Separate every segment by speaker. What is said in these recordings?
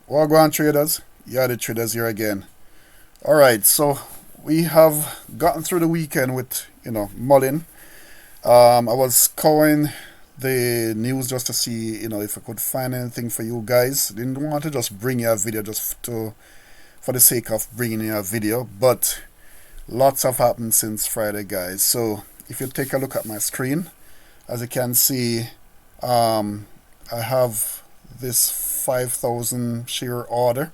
Speaker 1: Well, go on, traders. Yeah, the traders here again. All right, so we have gotten through the weekend with Mullen. I was scouring the news just to see if I could find anything for you guys. Didn't want to just bring you a video just to for the sake of bringing you a video, but lots have happened since Friday, guys. So if you take a look at my screen, as you can see, I have this 5,000 share order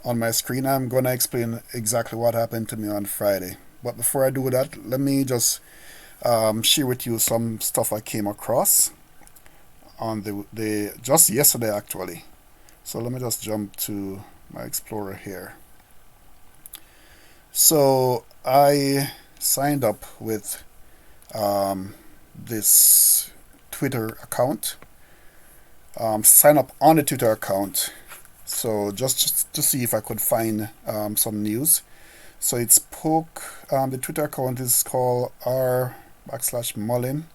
Speaker 1: on my screen. I'm going to explain exactly what happened to me on Friday. But before I do that, let me just share with you some stuff I came across on the just yesterday actually. So let me just jump to my Explorer here. So I signed up with this Twitter account. Sign up on the Twitter account. So just to see if I could find some news. So it's poke. The Twitter account is called r/Mullen.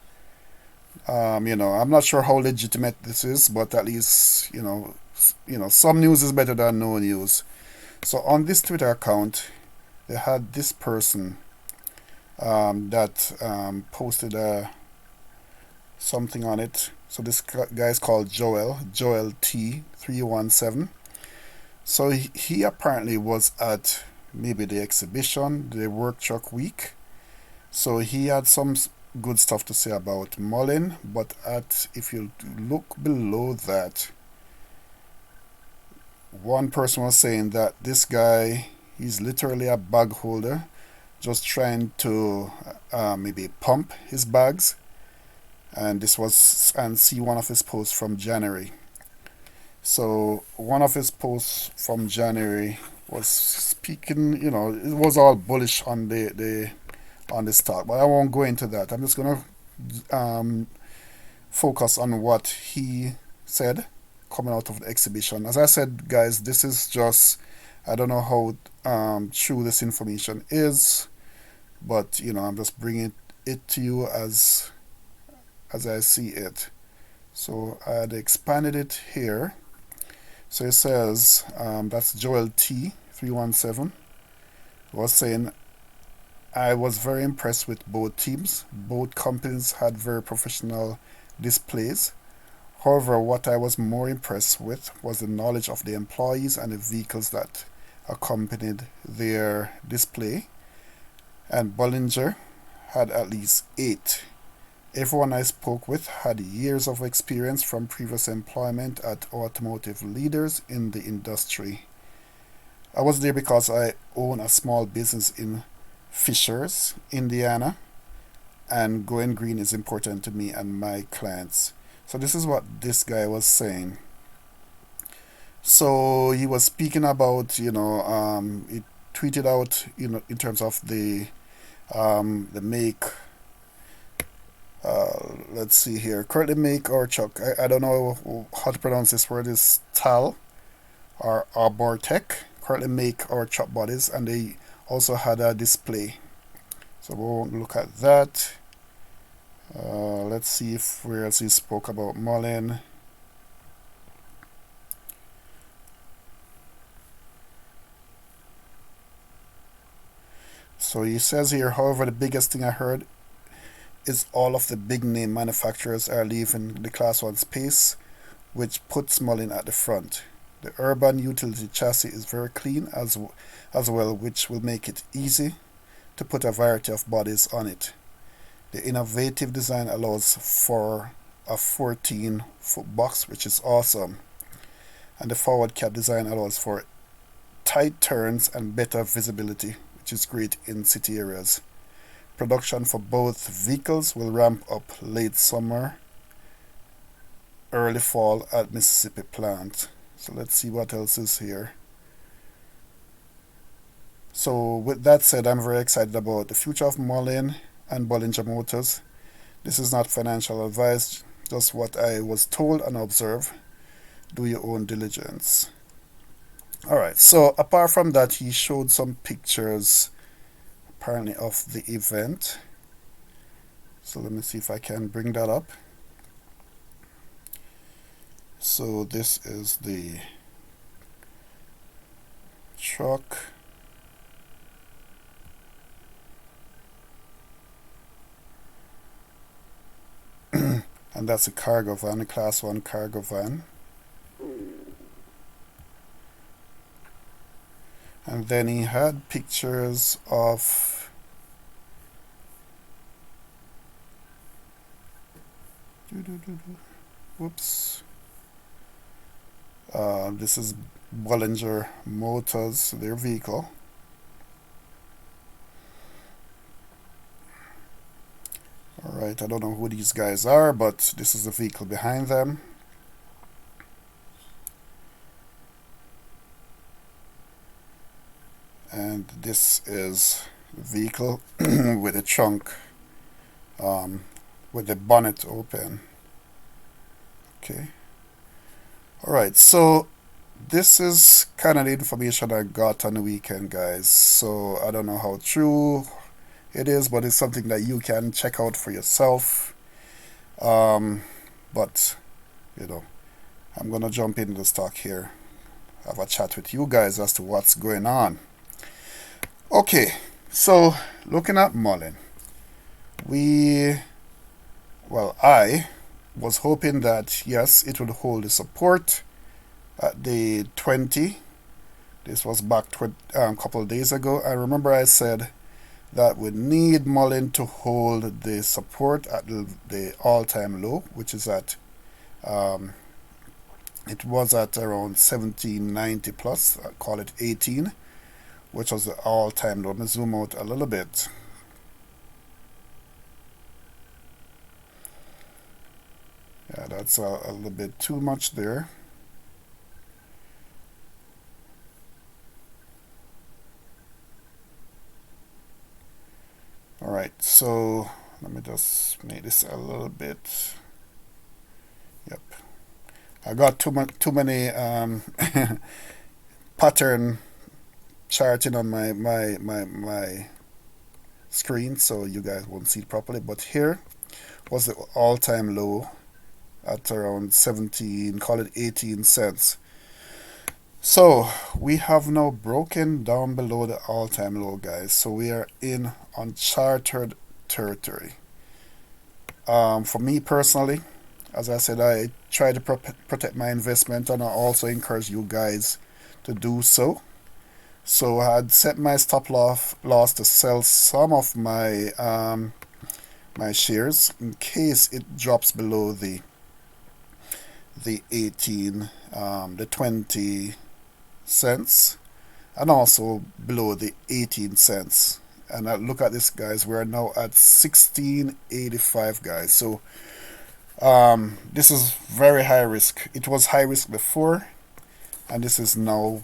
Speaker 1: I'm not sure how legitimate this is, but at least some news is better than no news. So on this Twitter account, they had this person that posted something on it. So this guy is called Joel T317. So he apparently was at maybe the exhibition, the work truck week. So he had some good stuff to say about Mullen, but if you look below that, one person was saying that this guy, he's literally a bag holder, just trying to maybe pump his bags. And see one of his posts from January. So one of his posts from January was speaking, it was all bullish on the stock, but I won't go into that. I'm just gonna focus on what he said coming out of the exhibition. As I said, guys, this is just, I don't know how true this information is, but I'm just bringing it to you as I see it. So I had expanded it here. So it says that's Joel T317 was saying, I was very impressed with both teams. Both companies had very professional displays. However, what I was more impressed with was the knowledge of the employees and the vehicles that accompanied their display. And Bollinger had at least 8. Everyone I spoke with had years of experience from previous employment at automotive leaders in the industry. I was there because I own a small business in Fishers, Indiana, and going green is important to me and my clients. So this is what this guy was saying. So he was speaking about, he tweeted out, in terms of the make. Let's see here. Currently make or chuck. I don't know how to pronounce this word. Is Tal or Arbortech. Currently make or chuck bodies, and they also had a display. So we won't look at that. Let's see if where else he spoke about Mullen. So he says here, however, the biggest thing I heard is all of the big name manufacturers are leaving the Class 1 space, which puts Mullen at the front. The urban utility chassis is very clean as well, which will make it easy to put a variety of bodies on it. The innovative design allows for a 14-foot box, which is awesome. And the forward cap design allows for tight turns and better visibility, which is great in city areas. Production for both vehicles will ramp up late summer, early fall at Mississippi plant. So let's see what else is here. So with that said, I'm very excited about the future of Mullen and Bollinger Motors. This is not financial advice, just what I was told and observed. Do your own diligence. Alright, so apart from that, he showed some pictures apparently of the event. So let me see if I can bring that up. So this is the truck. And that's a cargo van, a class 1 cargo van. And then he had pictures of whoops. This is Bollinger Motors, their vehicle. Alright, I don't know who these guys are, but this is the vehicle behind them. And this is the vehicle with the trunk, with the bonnet open. Okay. Alright, so this is kind of the information I got on the weekend, guys. So I don't know how true it is, but it's something that you can check out for yourself. But, you know, I'm going to jump into the stock here, have a chat with you guys as to what's going on. Okay, so looking at Muln, I was hoping that, yes, it would hold the support at the 20. This was back a couple of days ago. I remember I said that we need Muln to hold the support at the all-time low, which is at it was at around 1790 plus, I call it 18, which was the all-time low. Let me zoom out a little bit. Yeah, that's a little bit too much there. Alright, so let me just make this a little bit. Yep. I got too many pattern charting on my screen, so you guys won't see it properly. But here was the all-time low at around 17, call it 18 cents. So we have now broken down below the all-time low, guys. So we are in uncharted territory. For me personally, as I said, I try to protect my investment, and I also encourage you guys to do so. So I had set my stop loss to sell some of my my shares in case it drops below the 18, the 20 cents, and also below the 18 cents. And I look at this, guys, we're now at 16.85, guys. So this is very high risk. It was high risk before, and this is now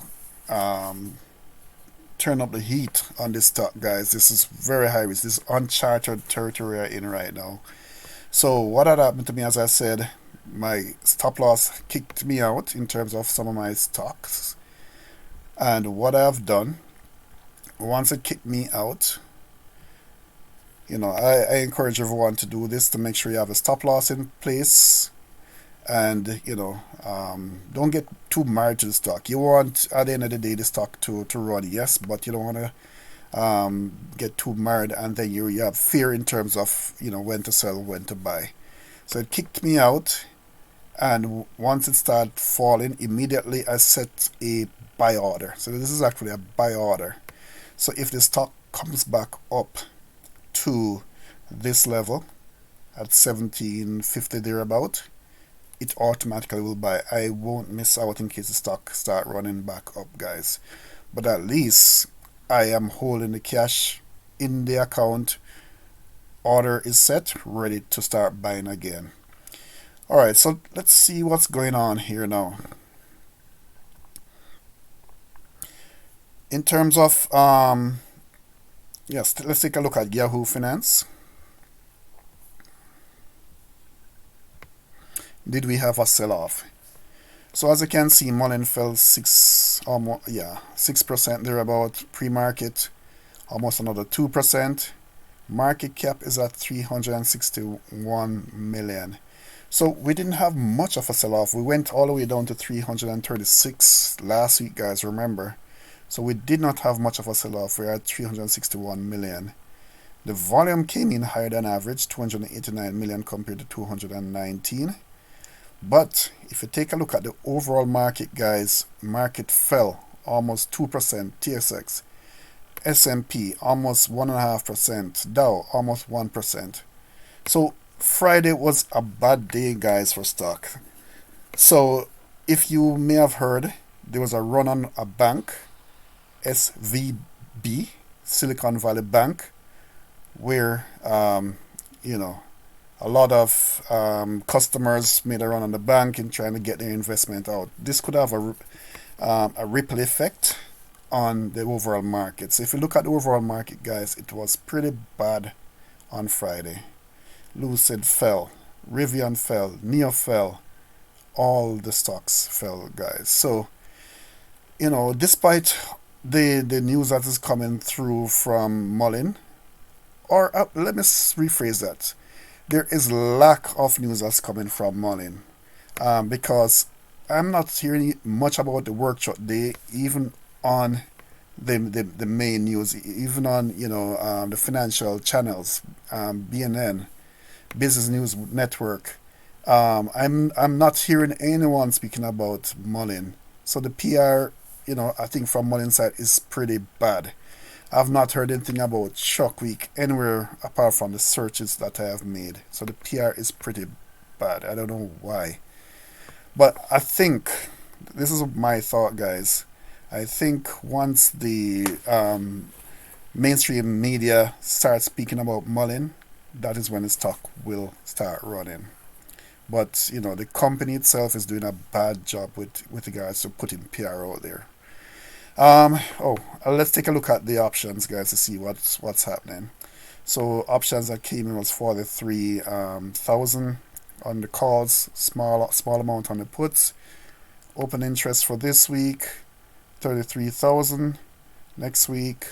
Speaker 1: turn up the heat on this stock, guys. This is very high risk. This is uncharted territory we're in right now. So what had happened to me, as I said, my stop loss kicked me out in terms of some of my stocks. And what I've done, once it kicked me out, you know, I encourage everyone to do this, to make sure you have a stop loss in place. And, you know, don't get too married to the stock. You want, at the end of the day, the stock to run, yes, but you don't want to get too married, and then you have fear in terms of, you know, when to sell, when to buy. So it kicked me out, and once it started falling, immediately I set a buy order. So this is actually a buy order. So if the stock comes back up to this level at 1750 thereabout, it automatically will buy. I won't miss out in case the stock start running back up, guys. But at least I am holding the cash in the account. Order is set, ready to start buying again. Alright, so let's see what's going on here now. In terms of yes, let's take a look at Yahoo Finance. Did we have a sell-off? So as you can see, Muln fell 6% thereabout. Pre-market, almost another 2%. Market cap is at 361 million. So we didn't have much of a sell-off. We went all the way down to 336 last week, guys, remember. So we did not have much of a sell-off. We're at 361 million. The volume came in higher than average, 289 million compared to 219. But if you take a look at the overall market, guys, market fell almost 2%, TSX, S&P almost 1.5%, Dow almost 1%. So Friday was a bad day, guys, for stock. So if you may have heard, there was a run on a bank, SVB, Silicon Valley Bank, where a lot of customers made a run on the bank in trying to get their investment out. This could have a ripple effect on the overall market. So if you look at the overall market, guys, it was pretty bad on Friday. Lucid fell, Rivian fell, Neo fell, all the stocks fell, guys. So despite the news that is coming through from Muln, or let me rephrase that, there is lack of news that's coming from Muln, because I'm not hearing much about the workshop day, even on the main news, even on the financial channels, BNN, Business News Network. I'm not hearing anyone speaking about Muln. So the PR, I think from Muln side is pretty bad. I've not heard anything about Shock Week anywhere apart from the searches that I have made. So the PR is pretty bad. I don't know why. But I think, this is my thought, guys. I think once the mainstream media starts speaking about Muln, that is when the stock will start running. But, the company itself is doing a bad job with regards to putting PR out there. Let's take a look at the options, guys, to see what's happening. So options that came in was 43,000 on the calls, small amount on the puts. Open interest for this week, 33,000. Next week,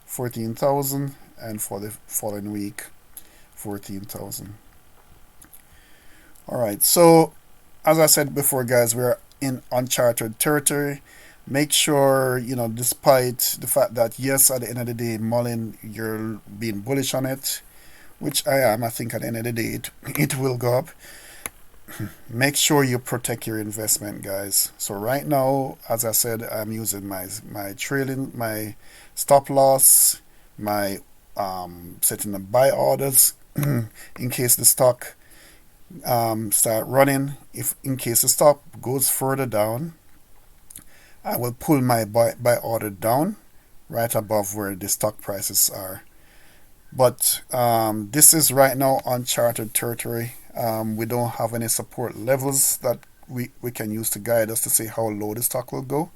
Speaker 1: 14,000, and for the following week, 14,000. All right. So as I said before, guys, we're in uncharted territory. Make sure, despite the fact that, yes, at the end of the day, Muln, you're being bullish on it, which I am. I think at the end of the day, it will go up. Make sure you protect your investment, guys. So right now, as I said, I'm using my trailing, my stop loss, my setting the buy orders in case the stock start running. If in case the stock goes further down, I will pull my buy order down right above where the stock prices are. But this is right now uncharted territory. We don't have any support levels that we can use to guide us to see how low the stock will go.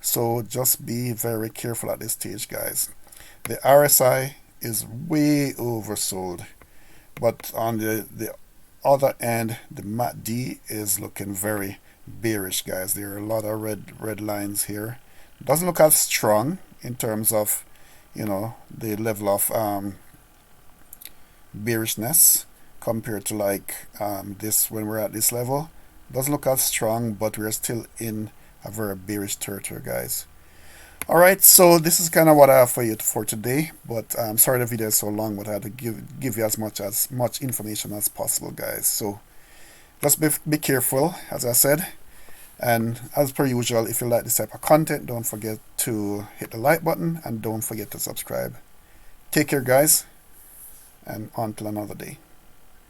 Speaker 1: So just be very careful at this stage, guys. The RSI is way oversold. But on the other end, the MACD is looking very bearish, guys. There are a lot of red lines here. Doesn't look as strong in terms of the level of bearishness compared to this when we're at this level. Doesn't look as strong, but we're still in a very bearish territory, guys. All right, so this is kind of what I have for you for today, but I'm sorry the video is so long, but I had to give you as much information as possible, guys. So just be careful, as I said. And as per usual, if you like this type of content, don't forget to hit the like button and don't forget to subscribe. Take care, guys, and until another day.